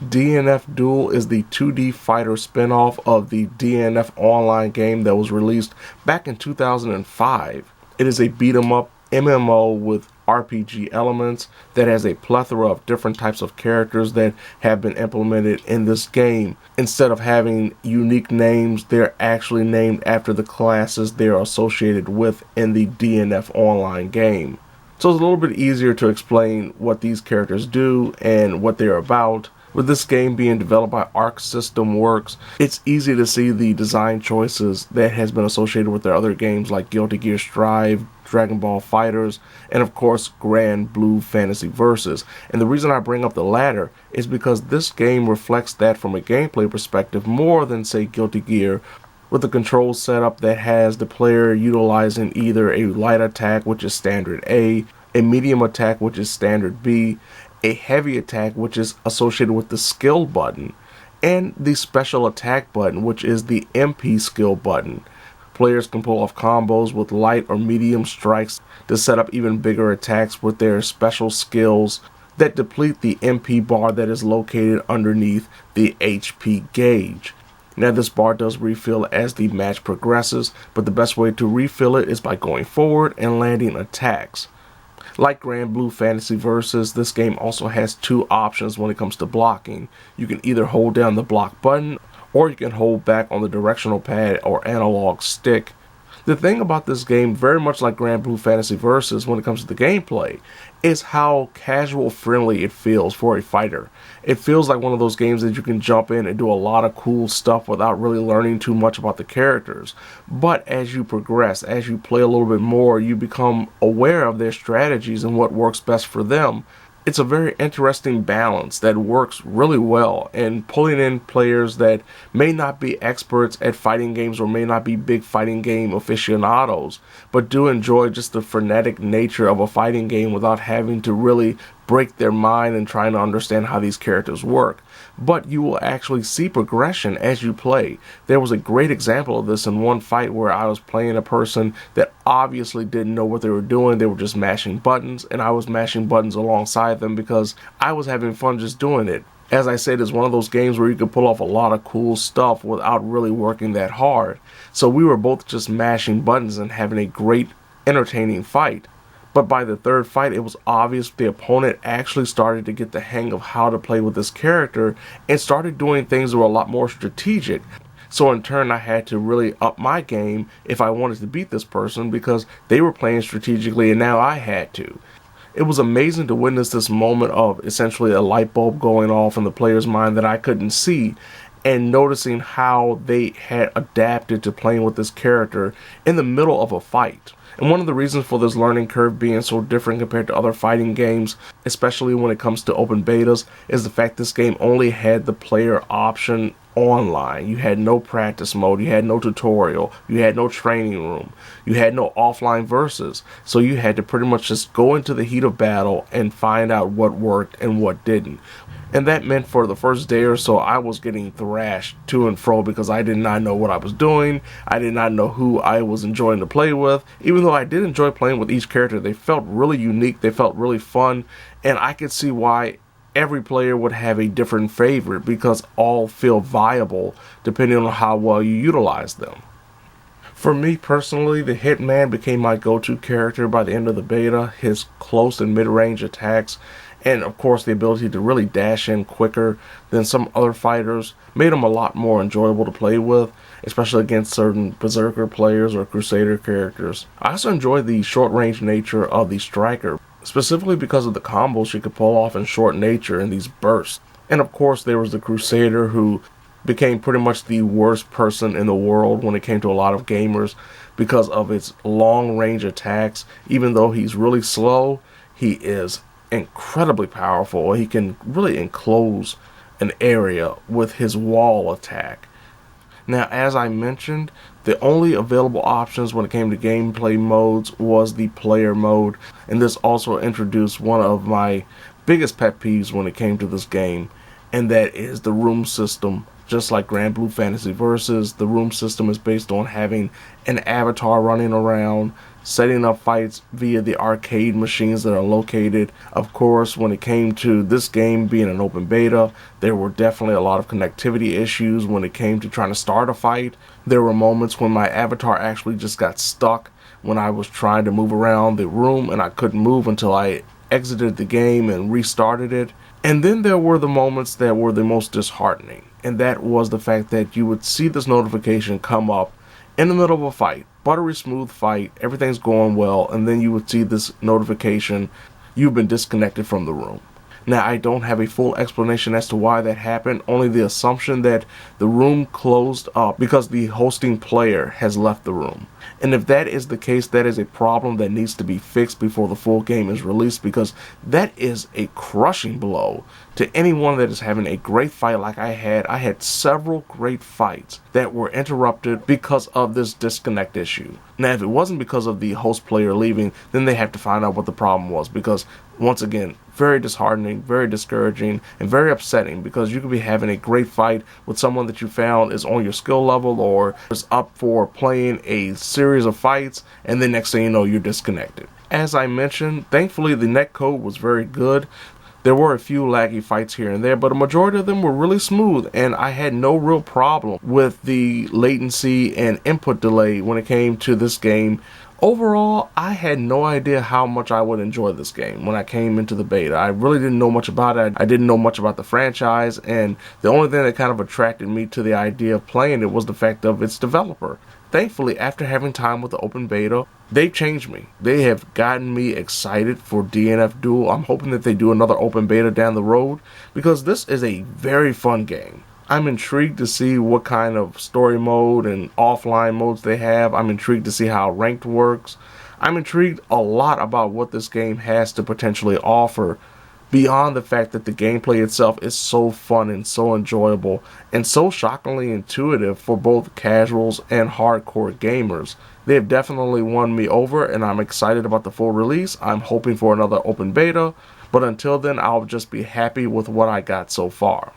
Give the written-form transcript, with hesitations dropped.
DNF Duel is the 2D fighter spin-off of the DNF online game that was released back in 2005. It is a beat-em-up MMO with RPG elements that has a plethora of different types of characters that have been implemented in this game. Instead of having unique names, they're actually named after the classes they're associated with in the DNF online game. So it's a little bit easier to explain what these characters do and what they're about. With this game being developed by Arc System Works, it's easy to see the design choices that has been associated with their other games like Guilty Gear Strive, Dragon Ball FighterZ, and of course Grand Blue Fantasy Versus. And the reason I bring up the latter is because this game reflects that from a gameplay perspective more than, say, Guilty Gear, with a control setup that has the player utilizing either a light attack, which is standard A medium attack, which is standard B, a heavy attack, which is associated with the skill button, and the special attack button, which is the MP skill button. Players can pull off combos with light or medium strikes to set up even bigger attacks with their special skills that deplete the MP bar that is located underneath the HP gauge. Now this bar does refill as the match progresses, but the best way to refill it is by going forward and landing attacks. Like Grand Blue Fantasy Versus, this game also has two options when it comes to blocking. You can either hold down the block button, or you can hold back on the directional pad or analog stick. The thing about this game, very much like Grand Blue Fantasy Versus when it comes to the gameplay, is how casual friendly it feels for a fighter. It feels like one of those games that you can jump in and do a lot of cool stuff without really learning too much about the characters. But as you progress, as you play a little bit more, you become aware of their strategies and what works best for them. It's a very interesting balance that works really well, and pulling in players that may not be experts at fighting games or may not be big fighting game aficionados, but do enjoy just the frenetic nature of a fighting game without having to really break their mind and trying to understand how these characters work. But you will actually see progression as you play. There was a great example of this in one fight where I was playing a person that obviously didn't know what they were doing. They were just mashing buttons, and I was mashing buttons alongside them because I was having fun just doing it. As I said, it's one of those games where you can pull off a lot of cool stuff without really working that hard. So we were both just mashing buttons and having a great, entertaining fight. But by the third fight, it was obvious the opponent actually started to get the hang of how to play with this character and started doing things that were a lot more strategic. So in turn, I had to really up my game if I wanted to beat this person because they were playing strategically and now I had to. It was amazing to witness this moment of essentially a light bulb going off in the player's mind that I couldn't see, and noticing how they had adapted to playing with this character in the middle of a fight. And one of the reasons for this learning curve being so different compared to other fighting games, especially when it comes to open betas, is the fact this game only had the player option online. You had no practice mode, you had no tutorial, you had no training room, you had no offline versus. So you had to pretty much just go into the heat of battle and find out what worked and what didn't. And that meant for the first day or so, I was getting thrashed to and fro because I did not know what I was doing. I did not know who I was enjoying to play with. Even though I did enjoy playing with each character, they felt really unique, they felt really fun, and I could see why every player would have a different favorite because all feel viable depending on how well you utilize them. For me personally, the Hitman became my go-to character by the end of the beta. His close and mid-range attacks, and of course the ability to really dash in quicker than some other fighters, made him a lot more enjoyable to play with, especially against certain Berserker players or Crusader characters. I also enjoyed the short-range nature of the Striker, specifically because of the combos she could pull off in short nature in these bursts. And of course there was the Crusader, who became pretty much the worst person in the world when it came to a lot of gamers because of its long range attacks. Even though he's really slow, he is incredibly powerful. He can really enclose an area with his wall attack. Now, as I mentioned, the only available options when it came to gameplay modes was the player mode, and this also introduced one of my biggest pet peeves when it came to this game, and that is the room system. Just like Grand Blue Fantasy Versus, the room system is based on having an avatar running around, setting up fights via the arcade machines that are located. Of course, when it came to this game being an open beta, there were definitely a lot of connectivity issues when it came to trying to start a fight. There were moments when my avatar actually just got stuck when I was trying to move around the room, and I couldn't move until I exited the game and restarted it. And then there were the moments that were the most disheartening, and that was the fact that you would see this notification come up in the middle of a fight, buttery smooth fight, everything's going well, and then you would see this notification, you've been disconnected from the room. Now, I don't have a full explanation as to why that happened, only the assumption that the room closed up because the hosting player has left the room. And if that is the case, that is a problem that needs to be fixed before the full game is released, because that is a crushing blow to anyone that is having a great fight like I had. I had several great fights that were interrupted because of this disconnect issue. Now, if it wasn't because of the host player leaving, then they have to find out what the problem was, because once again, very disheartening, very discouraging, and very upsetting, because you could be having a great fight with someone that you found is on your skill level or is up for playing a series of fights, and then next thing you know, you're disconnected. As I mentioned, thankfully the netcode was very good. There were a few laggy fights here and there, but a majority of them were really smooth, and I had no real problem with the latency and input delay when it came to this game. Overall, I had no idea how much I would enjoy this game when I came into the beta. I really didn't know much about it. I didn't know much about the franchise, and the only thing that kind of attracted me to the idea of playing it was the fact of its developer. Thankfully, after having time with the open beta, they've changed me. They have gotten me excited for DNF Duel. I'm hoping that they do another open beta down the road, because this is a very fun game. I'm intrigued to see what kind of story mode and offline modes they have. I'm intrigued to see how ranked works. I'm intrigued a lot about what this game has to potentially offer, beyond the fact that the gameplay itself is so fun and so enjoyable and so shockingly intuitive for both casuals and hardcore gamers. They have definitely won me over, and I'm excited about the full release. I'm hoping for another open beta, but until then, I'll just be happy with what I got so far.